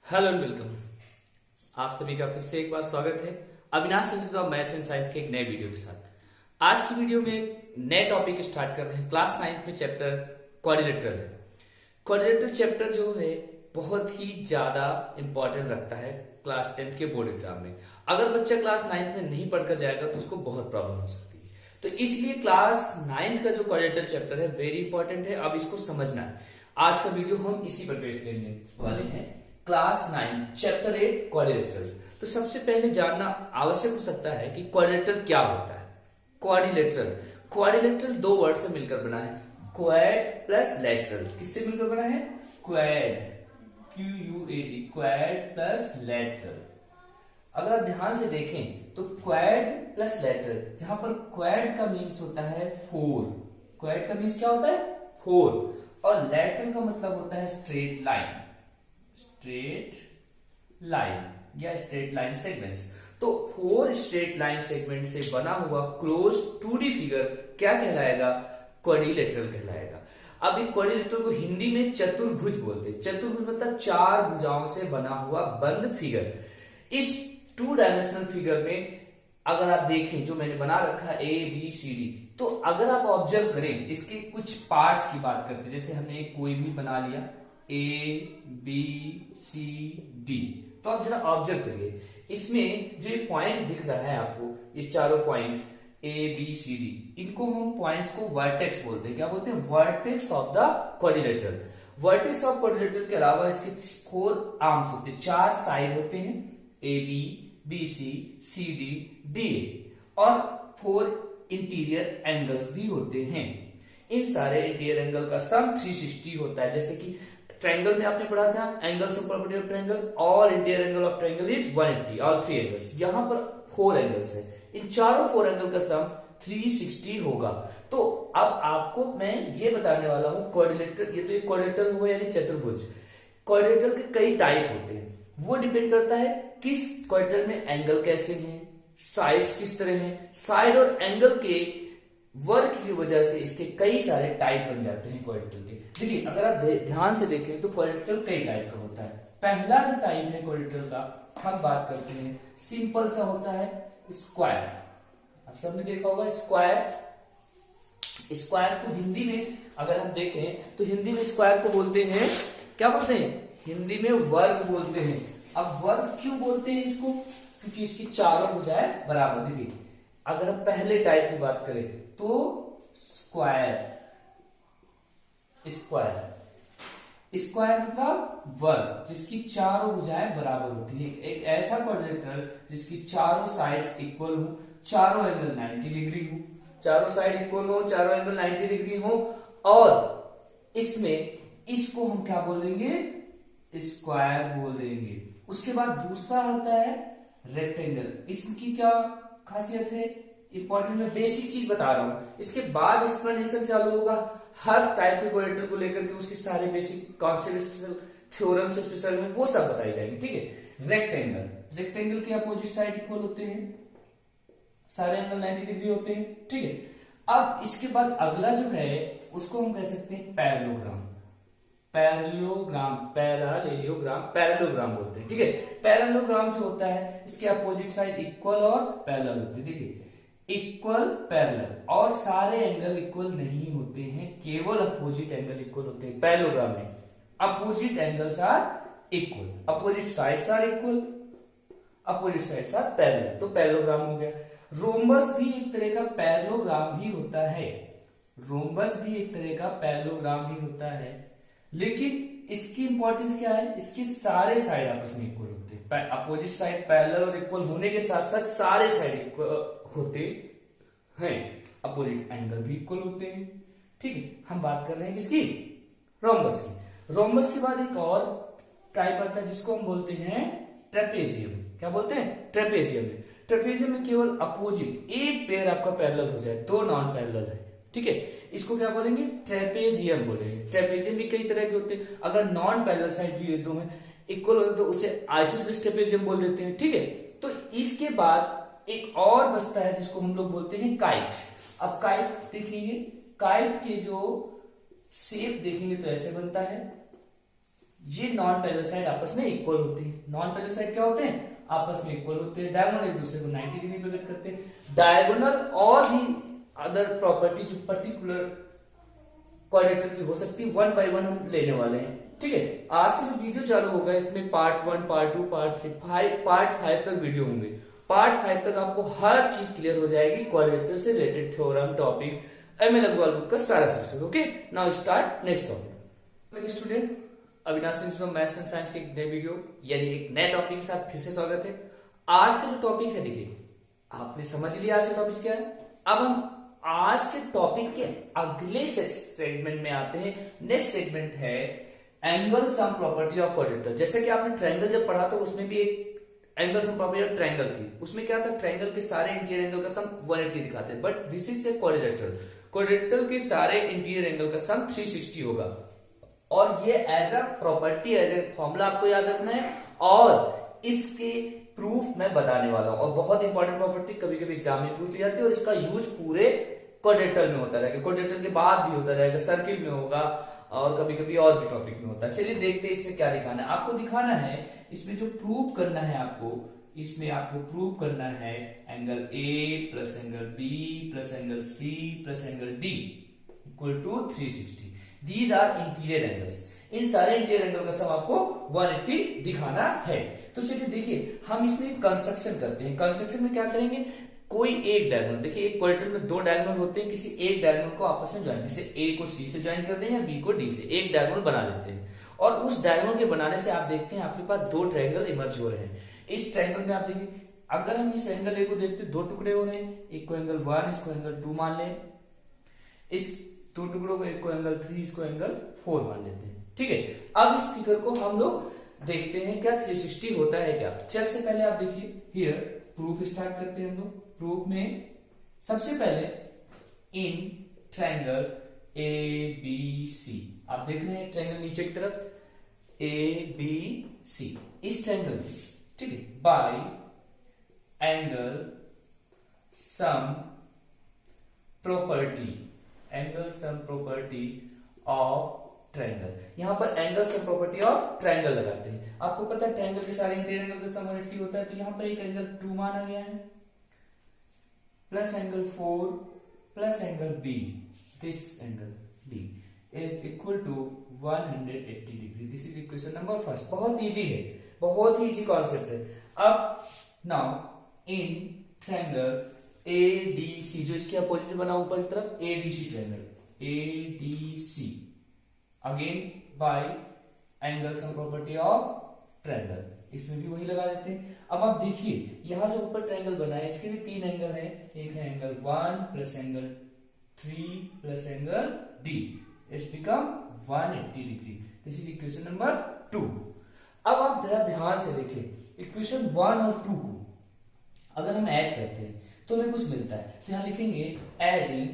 Hello and welcome. आप सभी का फिर से एक बार स्वागत है अविनाश संचित मैथ्स एंड साइंस के एक नए वीडियो के साथ। आज की वीडियो में एक नए टॉपिक स्टार्ट कर रहे हैं। क्लास 9 में चैप्टर क्वाड्रिलेटरल है। क्वाड्रिलेटरल चैप्टर जो है बहुत ही ज्यादा इंपॉर्टेंट रखता है क्लास 10th के बोर्ड एग्जाम में। अगर बच्चा क्लास 9 में नहीं पढ़कर जाएगा तो उसको बहुत प्रॉब्लम हो सकती है। तो इसलिए क्लास 9 का जो क्वाड्रिलेटरल चैप्टर है वेरी इंपॉर्टेंट है। अब इसको समझना है। आज का वीडियो हम इसी पर बेस लेने वाले हैं। Class 9 chapter 8 quadrilateral. तो सबसे पहले जानना आवश्यक हो सकता है कि क्वाड्रिलेटरल क्या होता है। क्वाड्रिलेटरल क्वाड्रिलेटरल दो वर्ड से मिलकर बना है, क्वाड प्लस लेटरल। किससे मिलकर बना है? Quad, QUAD, quad plus lateral. अगर आप ध्यान से देखें तो क्वाड प्लस लेटरल, जहां पर क्वाड का मीन्स होता है 4। क्वाड का मीन्स क्या होता है? 4। और लेटरल का मतलब होता है स्ट्रेट लाइन, स्ट्रेट लाइन या स्ट्रेट लाइन सेगमेंट्स। तो 4 स्ट्रेट लाइन सेगमेंट से बना हुआ क्लोज 2D फिगर क्या कहलाएगा? क्वाड्रिलेटरल कहलाएगा। अब एक क्वाड्रिलेटरल को हिंदी में चतुर्भुज बोलते हैं। चतुर्भुज मतलब 4 भुजाओं से बना हुआ बंद फिगर। इस 2 डायमेंशनल फिगर में अगर आप देखें जो मैंने बना रखा है ABCD, तो अगर आप ऑब्जर्व करें इसके कुछ पार्ट्स की बात करते हैं। जैसे हमने कोई भी बना लिया ABCD, तो आप जरा ऑब्जर्व करिए इसमें जो ये पॉइंट दिख रहा है आपको, ये चारों पॉइंट्स ABCD, इनको हम पॉइंट्स को वर्टेक्स बोलते हैं। क्या बोलते हैं? Vertex of the quadrilateral. Vertex of quadrilateral के अलावा इसके 4 आर्म्स होते हैं, 4 साइड होते हैं, AB, BC, CD, DA, और 4 इंटीरियर एंगल्स भी होते हैं। इन सारे इंटीरियर एंगल का सम 360 होता है। जैसे कि ट्रायंगल में आपने पढ़ा था angles of property of triangle, all interior angle of triangle is 180, all 3 angles. यहां पर 4 एंगल्स है, इन चारों 4 एंगल का सम 360 होगा। तो अब आपको मैं ये बताने वाला हूं क्वाड्रिलेटरल, ये तो एक क्वाड्रिलेटरल हुआ यानी चतुर्भुज। क्वाड्रिलेटरल के कई टाइप होते हैं, वो डिपेंड करता है किस क्वाड्रिलेटरल में एंगल कैसे हैं, साइड्स किस तरह हैं। साइड और एंगल के वर्क की वजह से इसके कई सारे टाइप बन जाते हैं क्वाड्रिलेटरल के। देखिए अगर आप ध्यान से देखें तो क्वाड्रिलेटरल कई टाइप का होता है। पहला जो टाइप है क्वाड्रिलेटरल का, हम बात करते हैं सिंपल सा होता है स्क्वायर। आप सबने देखा होगा स्क्वायर। स्क्वायर को हिंदी में अगर हम देखें तो हिंदी में स्क्वायर को बोलते हैं, क्या बोलते हैं? हिंदी में वर्ग बोलते हैं। अब वर्ग क्यों बोलते हैं इसको? क्योंकि इसकी चारों भुजाएं बराबर। देखिए अगर हम पहले टाइप की बात करें तो स्क्वायर, स्क्वायर स्क्वायर मतलब वर्ग जिसकी चारों भुजाएं बराबर होती है। एक ऐसा क्वाड्रिलेटरल जिसकी चारों साइड्स इक्वल हो, चारों एंगल 90 डिग्री हो, चारों साइड इक्वल हो, चारों एंगल 90 डिग्री हो, और इसमें इसको हम क्या बोल देंगे? स्क्वायर बोल देंगे। उसके बाद दूसरा होता है रेक्टेंगल। इसकी क्या खासियत है? इंपॉर्टेंट, मैं बेसिक चीज बता रहा हूं, इसके बाद एक्सप्लेनेशन चालू होगा हर टाइप के क्वाड्रिलेटरल को लेकर के, उसके सारे बेसिक कॉन्सेप्ट, स्पेशल थ्योरम से स्पेशल में वो सब बताई जाएंगे। ठीक है। रेक्टेंगल, रेक्टेंगल के अपोजिट साइड इक्वल होते हैं, सारे एंगल 90 डिग्री होते हैं। ठीक है। अब इसके बाद अगला जो है उसको हम कह सकते हैं पैरेललोग्राम। पैरेललोग्राम, पैरेललोग्राम बोलते हैं। ठीक है। पैरेललोग्राम जो होता है इसके अपोजिट साइड इक्वल और पैरेलल होते हैं। देखिए इक्वल, पैरेलल, और सारे एंगल इक्वल नहीं होते हैं, केवल अपोजिट एंगल इक्वल होते हैं। पैरेललोग्राम में opposite angles are equal, opposite sides are equal, opposite sides are parallel, तो पैरेललोग्राम हो गया। रोम्बस भी एक तरह का पैरेललोग्राम ही होता है। रोम्बस भी एक तरह का पैरेललोग्राम ही होता है, लेकिन इसकी इंपॉर्टेंस क्या है? इसके सारे साइड आपस में इक्वल होते हैं। अपोजिट साइड पैरेलल और इक्वल होने के साथ साथ सारे साइड इक्वल होते हैं, अपोजिट एंगल भी इक्वल होते हैं। ठीक है। हम बात कर रहे हैं किसकी? रोम्बस की। रोम्बस के बाद एक और टाइप आता है जिसको हम बोलते हैं ट्रेपेजियम। क्या बोलते हैं? ट्रेपेजियम। ट्रेपेजियम में केवल अपोजिट एक पेयर आपका पैरेलल हो जाए, दो नॉन पैरेलल है। ठीक है। इसको क्या बोलेंगे? ट्रेपेजियम बोलेंगे। ट्रेपेजियम भी कई तरह के होते हैं। अगर नॉन पैरेलल साइड जो ये दो में इक्वल हो तो उसे आइसोसेलेस ट्रेपेजियम बोल देते हैं। ठीक है। तो इसके बाद एक और बचता है जिसको हम लोग बोलते हैं काइट। अब काइट देखेंगे, काइट के जो शेप देखेंगे तो ऐसे बनता है, ये नॉन पैरेलल साइड आपस में इक्वल होते हैं। नॉन पैरेलल साइड क्या होते हैं? आपस में इक्वल होते हैं। डायगोनल एक दूसरे को 90 डिग्री पे कट करते हैं। डायगोनल और भी अदर प्रॉपर्टी जो पर्टिकुलर क्वाड्रेटर की हो सकती है, 1 by 1 हम लेने वाले हैं। ठीक है, आज से जो वीडियो चालू होगा इसमें पार्ट 1, पार्ट 2, पार्ट 3, पार्ट 5 तक वीडियो होंगे। पार्ट 5 तक आपको हर चीज क्लियर हो जाएगी, क्वाड्रेटर से related theorem, topic, ML Agarwal book का सारा सेक्शन। Okay, now start next topic. Student, Avinash Singh maths and science के एक नए वीडियो यानी एक नए टॉपिक के साथ फिर से स्वागत है। आज का जो टॉपिक है, देखिए आपने समझ लिया आज का टॉपिक क्या है। अब हम आज के टॉपिक के अगले सेगमेंट में आते हैं। नेक्स्ट सेगमेंट है एंगल सम प्रॉपर्टी ऑफ क्वाड्रेटर। जैसे कि आपने ट्रायंगल जब पढ़ा तो उसमें भी एक angle sum property of triangle थी। उसमें क्या था, ट्रायंगल के सारे इंटीरियर एंगल का सम 180 दिखाते हैं, बट दिस इज ए क्वाड्रेटर। क्वाड्रेटर के सारे इंटीरियर एंगल का सम 360 होगा। और ये as a property, as a formula आपको याद रखना है और इसके प्रूफ मैं बताने वाला हूं। और बहुत इंपॉर्टेंट प्रॉपर्टी, कभी कभी एग्जाम में पूछ ली जाती है और इसका यूज पूरे क्वाड्रेटर में होता रहेगा, क्वाड्रेटर के बाद भी होता रहेगा, सर्किल में होगा और कभी कभी और भी टॉपिक में होता है। चलिए देखते हैं इसमें क्या दिखाना है। आपको दिखाना है इसमें जो प्रूव करना है आपको, इसमें आपको प्रूव करना है angle A plus angle B plus angle C plus angle D equal to 360। These are interior angles. इन सारे इंटीरियर एंगल का सम आपको 180 दिखाना है। तो चलिए देखिए, हम इसमें कंस्ट्रक्शन करते हैं। कंस्ट्रक्शन में क्या करेंगे, कोई एक डायगोनल, देखिए एक क्वाड्रेटर में 2 डायगोनल होते हैं, किसी एक डायगोनल को आपस में ज्वाइन, जैसे ए को सी से ज्वाइन करते हैं या बी को डी से, एक डायगोनल बना लेते हैं। और उस डायगोनल के बनाने से आप देखते हैं आपके पास 2 ट्रायंगल इमर्ज हो रहे हैं। इस ट्रायंगल में आप देखिए, अगर हम इस एंगल ए को देखते हैं 2 टुकड़े हो रहे हैं, एक को एंगल 1, इसको एंगल 2 मान लें। इस 2 टुकड़ों को, एक को एंगल 3, इसको एंगल 4 मान लेते हैं। ठीक है, अब इस फिगर को हम लोग देखते हैं क्या 360 होता है क्या। सबसे पहले आप देखिए, हियर प्रूफ स्टार्ट करते हैं हम लोग। प्रूफ में सबसे पहले इन ट्रायंगल ए बी सी, आप देख रहे हैं ट्रायंगल नीचे की तरफ ए बी सी, इस ट्रायंगल में, ठीक है, bye angle sum property, angle sum property of triangle. यहां पर angle sum property of triangle लगाते हैं। आपको पता है ट्रायंगल के सारे इंटीरियर एंगल का सम 180 होता है, तो यहां पर एक एंगल 2 माना गया है plus angle 4 plus angle B, this angle B is equal to 180 degree. This is equation number first. बहुत इजी है, बहुत ही इजी कॉन्सेप्ट है। अब now in triangle A D C, जो इसके अपोजिट बना ऊपर की तरफ, A D C triangle, A D C again by angle sum property of triangle, इसमें भी वही लगा देते हैं। अब आप देखिए, यहां जो ऊपर ट्रायंगल बना है इसके भी 3 एंगल है, एक है angle 1 plus angle 3 plus angle D, it's become 180 degree. This is equation number 2। अब आप जरा ध्यान से देखिए, इक्वेशन 1 और 2 को अगर हम ऐड करते हैं तो हमें कुछ मिलता है। तो यहां लिखेंगे adding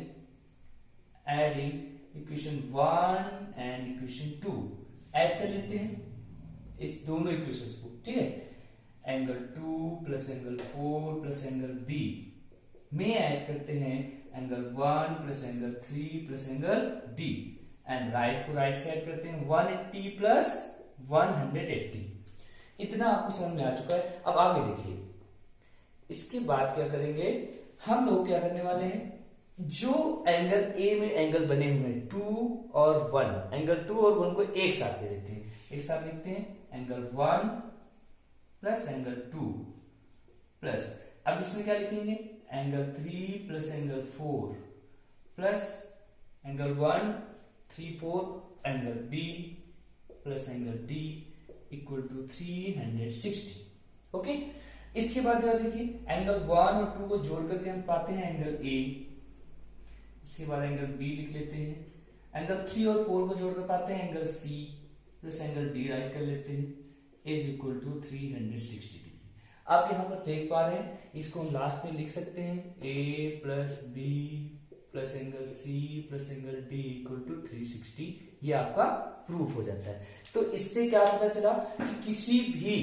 equation 1 and equation 2, add कर लेते हैं इस दोनों इक्वेशंस को। ठीक है, angle 2 plus angle 4 plus angle B में ऐड करते हैं angle 1 plus angle 3 plus angle D, and right को राइट से ऐड करते हैं 180 प्लस 180। इतना आपको समझ में आ चुका है। अब आगे देखिए, इसके बाद क्या करेंगे, हम लोग क्या करने वाले हैं, जो एंगल ए में एंगल बने हुए हैं 2 और 1, एंगल 2 और 1 को एक साथ ले लेते हैं। एक साथ लिखते हैं एंगल 1 प्लस एंगल 2 प्लस, अब इसमें क्या लिखेंगे, angle 3 plus angle 4 plus angle 1 3 4 angle B plus angle D equal to 360। Okay, इसके बाद जरा देखिए, एंगल 1 और 2 को जोड़ करके हम पाते हैं एंगल ए, इसके बाद एंगल बी लिख लेते हैं, एंगल 3 और 4 को जोड़कर पाते हैं angle C plus angle D, write कर लेते हैं, इज इक्वल टू 360 डिग्री। आप यहां पर देख पा रहे हैं, इसको हम लास्ट में लिख सकते हैं A plus B plus angle C plus angle D equal to 360। ये आपका प्रूफ हो जाता है। तो इससे क्या पता चला कि किसी भी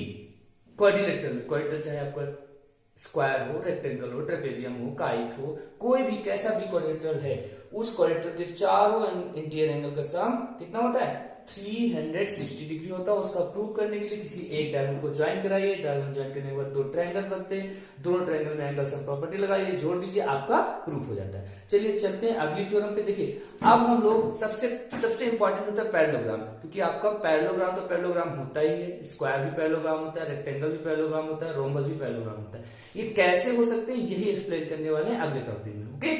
क्वाड्रिलेटरल में, क्वाड्रिलेटरल चाहे आपका स्क्वायर हो, रेक्टेंगल हो, ट्रेपेजियम हो, काइट हो, कोई भी कैसा भी क्वाड्रिलेटरल है, उस क्वाड्रेंट के चारों इंटीरियर एंगल का सम कितना होता है 360 डिग्री होता है। उसका प्रूव करने के लिए किसी एक डायगोनल को ज्वाइन कराइए, डायगोनल ज्वाइन करने के बाद दो ट्रायंगल बनते हैं, दोनों ट्रायंगल में एंगल सम प्रॉपर्टी लगाइए, जोड़ दीजिए, आपका प्रूफ हो जाता है। चलिए चलते हैं अगली थ्योरम पे। देखिए अब हम लोग सबसे इंपॉर्टेंट होता है पैरेललोग्राम, क्योंकि आपका पैरेललोग्राम तो पैरेललोग्राम होता ही है, स्क्वायर भी पैरेललोग्राम होता है, रेक्टेंगल भी पैरेललोग्राम होता है, रोम्बस भी पैरेललोग्राम होता है। ये कैसे हो सकते हैं यही एक्सप्लेन करने वाले हैं अगले टॉपिक में। Okay,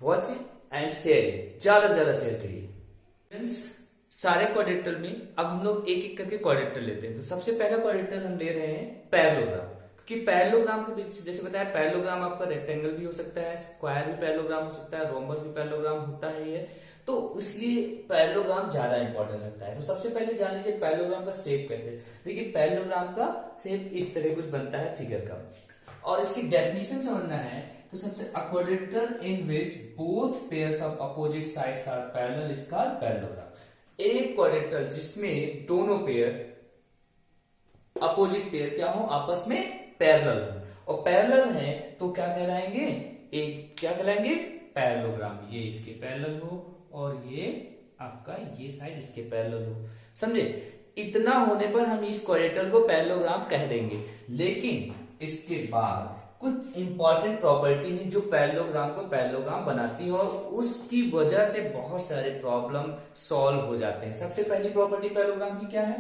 watch it and share it, ज्यादा से ज्यादा शेयर करिए फ्रेंड्स। सारे क्वाड्रेंटल में अब हम लोग एक एक करके क्वाड्रेंटल लेते हैं। तो सबसे पहला क्वाड्रेंटल हम ले रहे हैं पैरेललोग्राम, क्योंकि पैरेललोग्राम के जैसे बताया पैरेललोग्राम आपका रेक्टेंगल भी हो सकता है, स्क्वायर भी पैरेललोग्राम हो सकता है, रोम्बस भी पैरेललोग्राम होता है ये, तो इसलिए पैरेललोग्राम ज्यादा इंपॉर्टेंस रखता है। तो सबसे पहले जान लीजिए पैरेललोग्राम का शेप कहते हैं। देखिए पैरेललोग्राम का शेप इस तरह कुछ बनता है फिगर का, और इसकी डेफिनेशन समझना है तो सबसे quadrilateral in which both pairs of opposite sides are parallel is called parallelogram. एक क्वाड्रेंटल जिसमें दोनों पेयर अपोजिट पेयर क्या हो, आपस में पैरेलल हो, और पैरेलल है तो क्या कहलाएंगे, एक क्या कहलाएंगे पैरेललोग्राम। ये इसके पैरेलल हो और ये आपका ये साइड इसके पैरेलल हो, समझे। इतना होने पर हम इस क्वाड्रेंटल को पैरेललोग्राम कह देंगे। लेकिन इसके बाद कुछ इंपॉर्टेंट प्रॉपर्टी है जो पैरेललोग्राम को पैरेललोग्राम बनाती है, और उसकी वजह से बहुत सारे प्रॉब्लम सॉल्व हो जाते हैं। सबसे पहली प्रॉपर्टी पैरेललोग्राम की क्या है,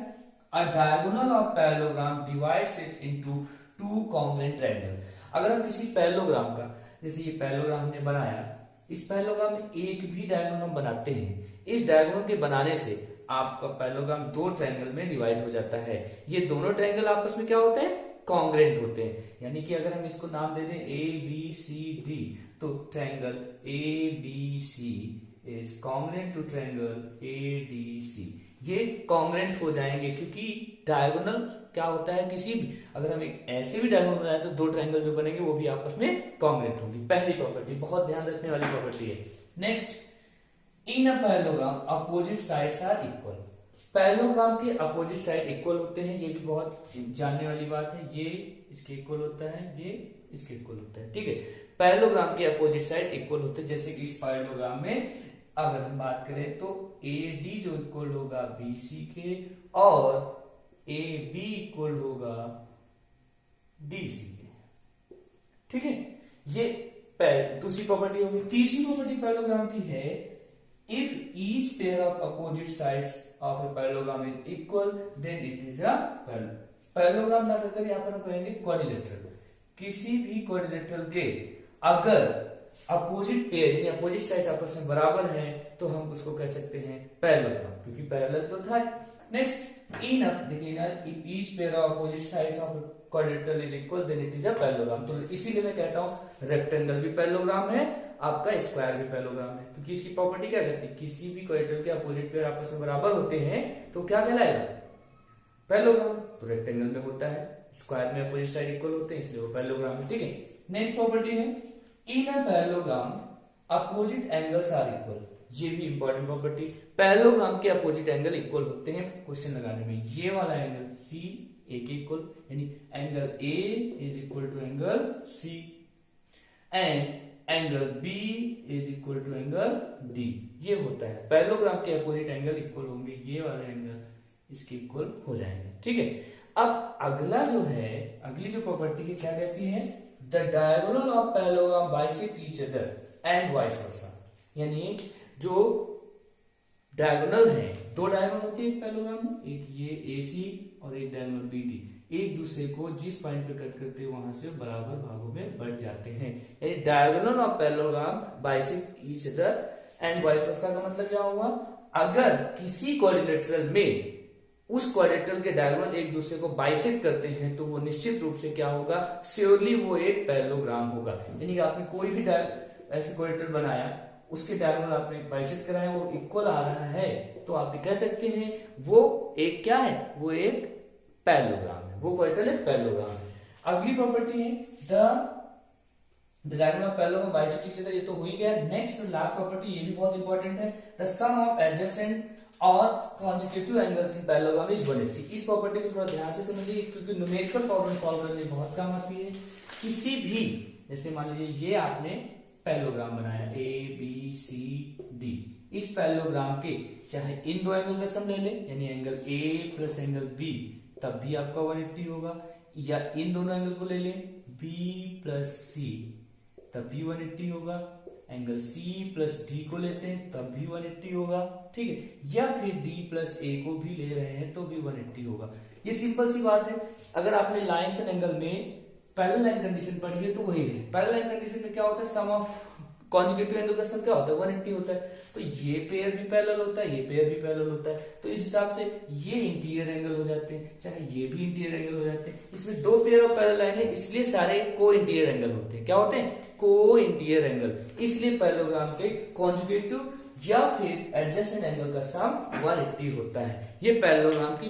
अ diagonal of parallelogram divides it into two congruent triangle. अगर हम किसी पैरेललोग्राम का, जैसे ये पैरेललोग्राम हमने बनाया, इस पैरेललोग्राम में एक भी डायगोनल हम बनाते हैं, इस डायगोनल के बनाने से आपका पैरेललोग्राम दो ट्रायंगल में डिवाइड हो जाता है। ये दोनों ट्रायंगल आपस में क्या होते हैं, कॉन्ग्रुएंट होते हैं। यानी कि अगर हम इसको नाम दे दें ए बी सी डी, तो triangle A B C is congruent to triangle A D C, ये कॉन्ग्रुएंट हो जाएंगे। क्योंकि डायगोनल क्या होता है, किसी भी अगर हम एक ऐसे भी डायगोनल बनाए तो दो ट्रायंगल जो बनेंगे वो भी आपस में कॉन्ग्रुएंट होंगे। पहली प्रॉपर्टी बहुत ध्यान रखने वाली प्रॉपर्टी है। Next, in a parallelogram opposite sides are equal. Parallelogram के अपोजिट साइड इक्वल होते हैं, ये भी बहुत जानने वाली बात है। ये इसके इक्वल होता है, ये इसके इक्वल होता है, ठीक है। पैरेललोग्राम के अपोजिट साइड इक्वल होते हैं। जैसे कि इस पैरेललोग्राम में अगर हम बात करें तो ए डी जो इक्वल होगा बी सी के, और ए बी इक्वल होगा डी सी के, ठीक है। ये दूसरी प्रॉपर्टी होगी। तीसरी प्रॉपर्टी पैरेललोग्राम की है, if each pair of opposite sides of a parallelogram is equal then it is a parallel। Parallelogram ना कहकर यहाँ पर हम कहेंगे क्वाड्रिलेटरल। किसी भी क्वाड्रिलेटरल के अगर अपोजिट पेयर यानी अपोजिट साइड्स आपस में बराबर हैं तो हम उसको कह सकते हैं पैरेललोग्राम, क्योंकि पैरेलल तो था। नेक्स्ट, इन देखिएगा, if each pair of opposite sides of a quadrilateral is equal then it is a parallelogram। तो इसीलिए मैं कहता हूँ रेक्टेंगल भी पैरेललोग्राम है, आपका स्क्वायर भी पैरेललोग्राम है, क्योंकि इसकी प्रॉपर्टी क्या कहती है, किसी भी क्वाड्रिलेटरल के अपोजिट पेयर आपस में बराबर होते हैं तो क्या कहलाएगा, पैरेललोग्राम। तो रेक्टेंगल में होता है, स्क्वायर में अपोजिट साइड इक्वल होते हैं, इसलिए वो पैरेललोग्राम है, ठीक है। नेक्स्ट प्रॉपर्टी है, in a parallelogram opposite angles are equal. ये भी इंपॉर्टेंट प्रॉपर्टी, पैरेललोग्राम के अपोजिट एंगल इक्वल होते हैं क्वेश्चन लगाने में। ये वाला एंगल सी ए के इक्वल, यानी angle A is equal to angle C and angle B is equal to angle D. ये होता है पैरेललोग्राम के अपोजिट एंगल इक्वल होंगे, ये वाला एंगल इसके इक्वल हो जाएंगे, ठीक है। अब अगला जो है, अगली जो प्रॉपर्टी की क्या कहती है, the diagonal of parallelogram bisect each other and vice versa. यानी जो डायगोनल है, दो डायगोनल होती है पैरेललोग्राम में, एक ये AC और एक डायगोनल BD, एक दूसरे को जिस पॉइंट पे कट करते हैं वहां से बराबर भागों में बढ़ जाते हैं। यानी diagonal of parallelogram bisect each other and vice versa का मतलब क्या होगा, अगर किसी क्वाड्रिलेटरल में उस क्वाड्रिलेटरल के डायगोनल एक दूसरे को बाइसेक्ट करते हैं तो वो निश्चित रूप से क्या होगा, श्योरली वो एक पैरेललोग्राम होगा। यानी कि आपने कोई भी ऐसे क्वाड्रिलेटरल बनाया, उसके डायगोनल आपने बाइसेक्ट कराया, वो इक्वल आ रहा है, तो आप कह सकते हैं वो एक क्या है, वो एक पैरेललोग्राम है, वो क्वाड्रिलेटरल एक पैरेललोग्राम है। अगली प्रॉपर्टी है the diagonal of parallelogram bisect each other, ये तो हो ही गया। नेक्स्ट लास्ट प्रॉपर्टी, ये भी बहुत इंपॉर्टेंट है, द सम ऑफ एडजेसेंट और consecutive angles in parallelogram is 180। इस प्रॉपर्टी को थोड़ा ध्यान से समझिए, क्योंकि न्यूमेरिकल प्रॉब्लम सॉल्व करने में बहुत काम आती है। किसी भी, जैसे मान लीजिए ये आपने पैरेललोग्राम बनाया ABCD। इस पैरेललोग्राम के चाहे इन दो एंगल का सम ले ले, यानी angle A plus angle B, तब भी आपका 180 होगा, या इन दोनों एंगल को ले ले B प्लस C, तब भी 180 होगा, एंगल C प्लस D को लेते हैं तब भी 180 होगा, ठीक है, या फिर D प्लस A को भी ले रहे हैं तो भी 180 होगा। ये सिंपल सी बात है। अगर आपने लाइन्स एंड एंगल में पैरेलल लाइन कंडीशन पढ़ी है तो वही है। पैरेलल लाइन कंडीशन में क्या होता है, सम ऑफ कॉन्जुगेटिव एंगल का सम क्या होता है, 180 होता है। तो ये पेयर भी पैरेलल होता है, ये पेयर भी पैरेलल होता है, तो इस हिसाब से ये इंटीरियर एंगल हो जाते हैं, चाहे ये भी इंटीरियर एंगल हो जाते हैं। इसमें दो पेयर ऑफ पैरेलल लाइन है, इसलिए सारे को इंटीरियर एंगल होते हैं। क्या होते हैं, को इंटीरियर एंगल। इसलिए पैरेललोग्राम के कॉन्जुगेटिव या फिर एडजेसेंट एंगल का सम 180 होता है। ये पैरेललोग्राम की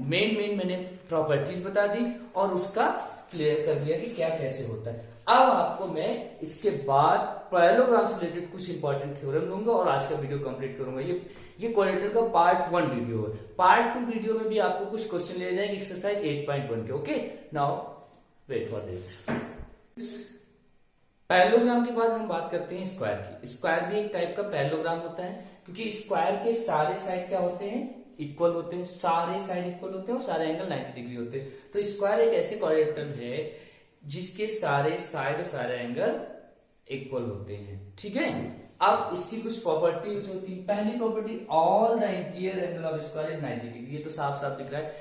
मेन मैंने प्रॉपर्टीज बता दी और उसका क्लियर कर दिया कि क्या कैसे होता है। अब आपको मैं इसके बाद पैरेललोग्राम से रिलेटेड कुछ इंपॉर्टेंट थ्योरम लूंगा और आज का वीडियो कंप्लीट करूंगा। ये क्वाड्रेटर का पार्ट 1 वीडियो है। पार्ट 2 वीडियो में भी आपको कुछ क्वेश्चन ले जाएंगे एक्सरसाइज 8.1 के। Okay, now wait for this. Parallelogram के बाद हम बात करते हैं स्क्वायर की। स्क्वायर भी एक टाइप का पैरेललोग्राम होता है, क्योंकि स्क्वायर के सारे साइड क्या होते हैं, इक्वल होते हैं। सारे साइड इक्वल होते हैं और सारे एंगल 90 डिग्री होते हैं। तो स्क्वायर एक ऐसे क्वाड्रेटर है जिसके सारे साइड और सारे एंगल इक्वल होते हैं, ठीक है। अब इसकी कुछ प्रॉपर्टीज होती है। पहली property, all the interior angle of square is 90 degree. ये तो साफ साफ दिख रहा है।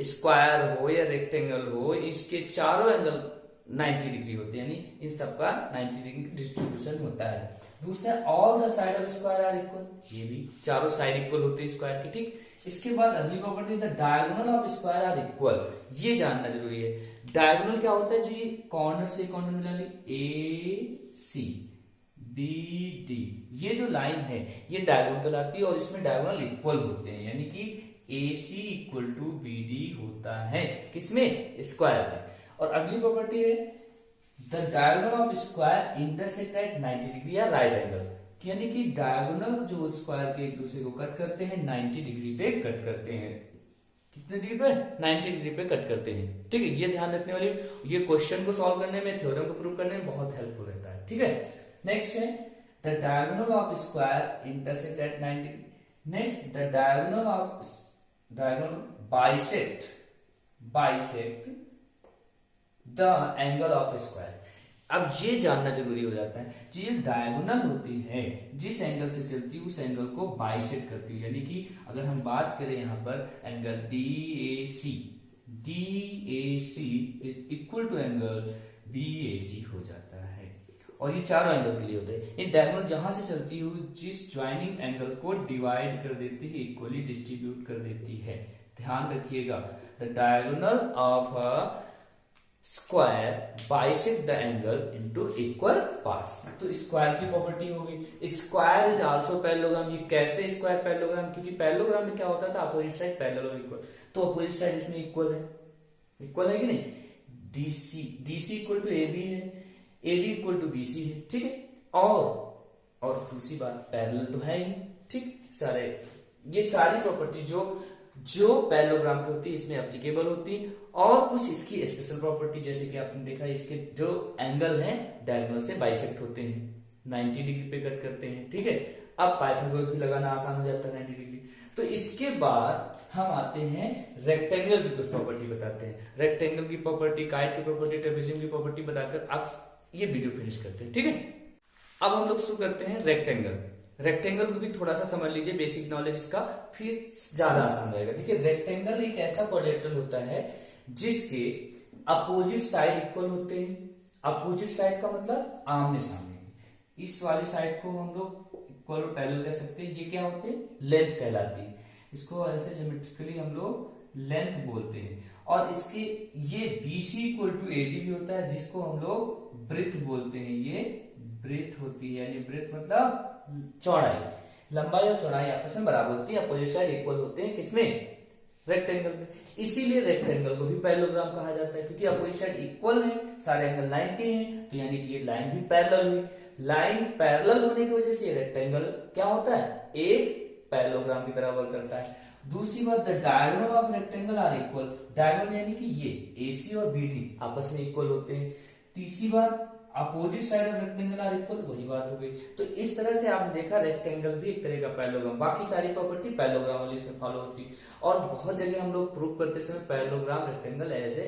स्क्वायर हो या रेक्टेंगल हो, इसके चारों एंगल 90 डिग्री होते हैं, यानी इन सबका 90 डिग्री डिस्ट्रीब्यूशन होता है। दूसरा, all the side of square are equal. ये भी चारों साइड इक्वल होते हैं स्क्वायर के, ठीक। इसके बाद अगली property, the diagonal of square are equal. ये जानना जरूरी है। डायगोनल क्या होता है, जो ये कॉर्नर से कॉर्नर मिला ली, AC BD, ये जो लाइन है ये डायगोनल कहलाती है और इसमें डायगोनल इक्वल होते हैं, यानी कि AC इक्वल टू BD होता है किसमें, स्क्वायर में। और अगली प्रॉपर्टी है, the diagonal of square intersect at 90 degree या राइट एंगल, यानी कि डायगोनल जो स्क्वायर के एक दूसरे को कट करते हैं 90 डिग्री पे कट करते हैं। कितने डिग्री पे, 90 डिग्री पे कट करते हैं, ठीक है। ये ध्यान रखने वाली, ये क्वेश्चन को सॉल्व करने में, थ्योरम को प्रूव करने में बहुत हेल्पफुल रहता है, ठीक है। नेक्स्ट है, the diagonal of square intersect at 90। Next, the diagonal bisect the angle of square. अब ये जानना जरूरी हो जाता है, जो ये डायगोनल होती है जिस एंगल से चलती है उस एंगल को बाइसेक्ट करती है, यानी कि अगर हम बात करें यहां पर angle DAC is equal to angle BAC हो जाता है। और ये चारों एंगल के लिए होता है। ये डायगोनल जहां से चलती है जिस ज्वाइनिंग एंगल को डिवाइड कर देती है, इक्वली डिस्ट्रीब्यूट कर देती है। ध्यान रखिएगा, the diagonal of a square bisect the angle into equal parts. तो स्क्वायर की प्रॉपर्टी होगी, स्क्वायर इज आल्सो पैरेललोग्राम। ये कैसे स्क्वायर पैरेललोग्राम, क्योंकि पैरेललोग्राम में क्या होता था, अपोजिट साइड पैरेलल और इक्वल, तो अपोजिट साइड इसमें इक्वल है कि नहीं। DC इक्वल टू AB है, AD इक्वल टू BC है, ठीक है। और दूसरी बात, पैरेलल तो है ही, ठीक। ये सारी प्रॉपर्टी जो पैरेललोग्राम की होती है इसमें एप्लीकेबल होती है। और कुछ इसकी स्पेशल प्रॉपर्टी, जैसे कि आपने देखा इसके जो एंगल हैं डायगोनल से बाइसेक्ट होते हैं, 90 डिग्री पे कट करते हैं, ठीक है। अब पाइथागोरस भी लगाना आसान हो जाता है 90 डिग्री। तो इसके बाद हम आते हैं रेक्टेंगल की कुछ प्रॉपर्टी बताते हैं। रेक्टेंगल की प्रॉपर्टी, काइट की प्रॉपर्टी, ट्रेपेजियम की प्रॉपर्टी बताकर आप ये वीडियो फिनिश करते हैं, ठीक है। अब हम लोग शुरू करते हैं रेक्टेंगल। रेक्टेंगल को भी थोड़ा सा समझ लीजिए, बेसिक नॉलेज इसका, फिर ज्यादा आसान रहेगा। देखिए, रेक्टेंगल एक ऐसा क्वाड्रेटर होता है जिसके अपोजिट साइड इक्वल होते हैं। अपोजिट साइड का मतलब आमने सामने। इस वाली साइड को हम लोग इक्वल और पैरेलल कह सकते हैं। ये क्या होते हैं, लेंथ कहलाती है। इसको ऐसे ज्योमेट्रिकली हम लोग लेंथ बोलते हैं। और इसके ये BC इक्वल टू AD भी होता है, जिसको हम लोग ब्रेथ बोलते हैं। ये ब्रेथ होती है, यानी ब्रेथ मतलब चौड़ाई। लंबाई और चौड़ाई आपस में बराबर होती है, अपोजिट साइड इक्वल होते हैं, किसमें, रेक्टेंगल में। इसीलिए रेक्टेंगल को भी पैरेललोग्राम कहा जाता है, क्योंकि अपोजिट साइड इक्वल है, सारे एंगल 90 हैं, तो यानी कि ये लाइन भी पैरेलल हुई। लाइन पैरेलल होने की वजह से ये रेक्टेंगल क्या होता है, एक पैरेललोग्राम की तरह वर्क करता है। दूसरी बात, the diagonal of rectangle are equal. Diagonal यानी कि ये AC और BD आपस में इक्वल होते हैं। तीसरी बात, opposite side of rectangle are equal, वही बात हो गई। तो इस तरह से आपने देखा रेक्टेंगल भी एक तरह का पैरेललोग्राम, बाकी सारी प्रॉपर्टी पैरेललोग्राम वाली इसमें फॉलो होती है। और बहुत जगह हम लोग प्रूव करते समय parallelogram rectangle as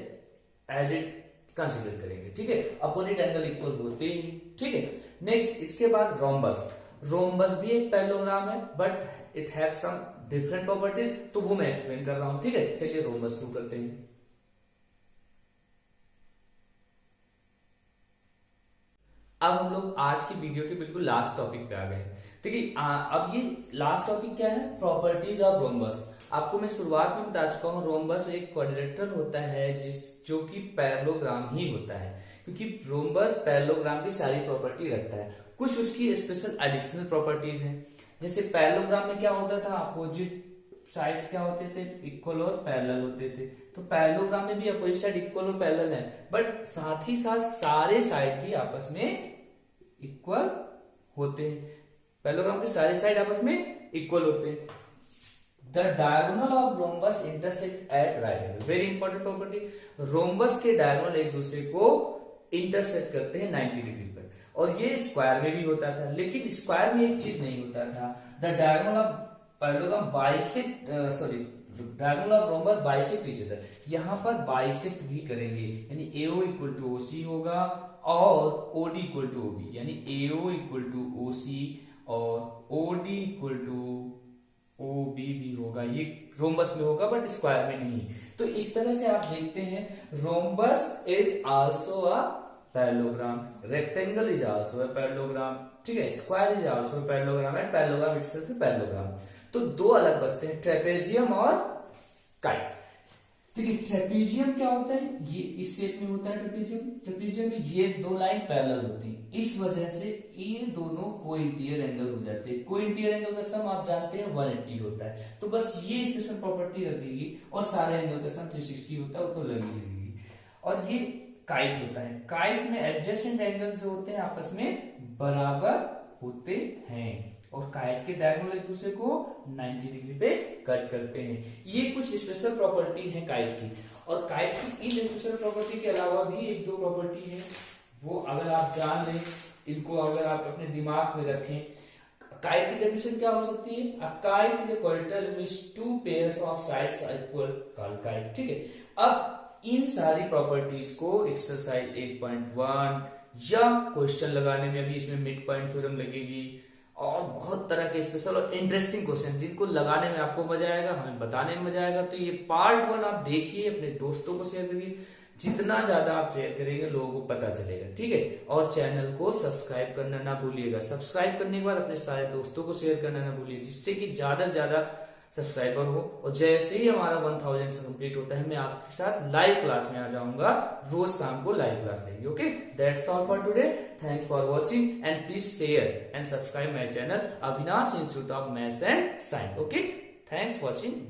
it consider करेंगे, ठीक है, अपोजिट एंगल इक्वल होते ही, ठीक है। नेक्स्ट इसके बाद रोम्बस, रोम्बस भी एक पैरेललोग्राम है but it have some different properties, तो वो मैं एक्सप्लेन कर रहा हूं, ठीक है। चलिए रोम्बस शुरू करते हैं। अब हम लोग आज की वीडियो के बिल्कुल लास्ट टॉपिक पे आ गए हैं। देखिए अब ये लास्ट टॉपिक क्या है, प्रॉपर्टीज ऑफ रोम्बस। आपको मैं शुरुआत में बता चुका हूँ रोम्बस एक क्वाड्रिलेटरल होता है जो कि पैरेललोग्राम ही होता है, क्योंकि रोम्बस पैरेललोग्राम की सारी प्रॉपर्टी रखता है। कुछ उसकी स्पेशल एडिशनल प्रॉपर्टीज हैं, जैसे पैरेललोग्राम में क्या होता था, अपोजिट साइड्स क्या होते थे, इक्वल और पैरेलल होते थे। तो पैरेललोग्राम में भी अपोजिट साइड इक्वल और पैरेलल है, बट साथ ही साथ सारे साइड भी आपस में इक्वल होते हैं। पैरेललोग्राम के सारे साइड आपस में इक्वल होते हैं। The diagonal of rhombus intersect at right angle, very important property. Rhombus के डायगोनल एक दूसरे को इंटरसेक्ट करते हैं 90 डिग्री पर, और ये स्क्वायर में भी होता था, लेकिन स्क्वायर में एक चीज नहीं होता था, the diagonal of parallelogram bisect diagonal of rhombus bisect each other. यहाँ पर बाइसेक्ट भी करेंगे, यानी AO इक्वल टू OC होगा और OD इक्वल टू OB, यानी AO इक्वल टू OC और OD इक्वल टू OB भी होगा। ये रोम्बस में होगा बट स्क्वायर में नहीं। तो इस तरह से आप देखते हैं rhombus is also a parallelogram, rectangle is also a parallelogram, ठीक है, square is also a parallelogram and parallelogram itself a parallelogram. तो दो अलग बचते हैं, ट्रेपेजियम और काइट। देखिए ट्रेपेजियम क्या होता है, ये इस शेप में होता है ट्रेपेजियम। ट्रेपेजियम में ये दो लाइन पैरेलल होती है, इस वजह से ये दोनों कोइंटियर एंगल हो जाते हैं। कोइंटियर एंगल का सम आप जानते हैं 180 होता है, तो बस ये स्पेशल प्रॉपर्टी लगेगी, और सारे एंगल का सम 360 होता है, वो तो लगी रहेगी। और ये काइट होता है, काइट में एडजेसेंट एंगल्स जो होते हैं आपस में बराबर होते हैं, और काइट के डायगोनल एक दूसरे को 90 डिग्री पे कट करते हैं। ये कुछ स्पेशल प्रॉपर्टी है काइट की। और काइट की इन स्पेशल प्रॉपर्टी के अलावा भी एक दो प्रॉपर्टी है, वो अगर आप जान लें, इनको अगर आप अपने दिमाग में रखें। काइट की डेफिनेशन क्या हो सकती है, a kite is a quadrilateral in which two pairs of sides are equal, called kite, ठीक है। अब इन सारी प्रॉपर्टीज को एक्सरसाइज 8.1 या क्वेश्चन लगाने में, अभी इसमें मिड पॉइंट थ्योरम लगेगी, और बहुत तरह के स्पेशल और इंटरेस्टिंग क्वेश्चन जिनको लगाने में आपको मजा आएगा, हमें बताने में मजा आएगा। तो ये पार्ट 1 आप देखिए, अपने दोस्तों को शेयर करिए, जितना ज्यादा आप शेयर करेंगे लोगों को पता चलेगा, ठीक है। और चैनल को सब्सक्राइब करना ना भूलिएगा, सब्सक्राइब करने के बाद अपने सारे दोस्तों को शेयर करना ना भूलिए, जिससे कि ज्यादा से ज्यादा सब्सक्राइबर हो। और जैसे ही हमारा 1000 से कंप्लीट होता है, मैं आपके साथ लाइव क्लास में आ जाऊंगा, रोज शाम को लाइव क्लास लेंगे। Okay, that's all for today, thanks for watching and please share and subscribe my channel Avinash institute of maths and science. Okay, thanks for watching.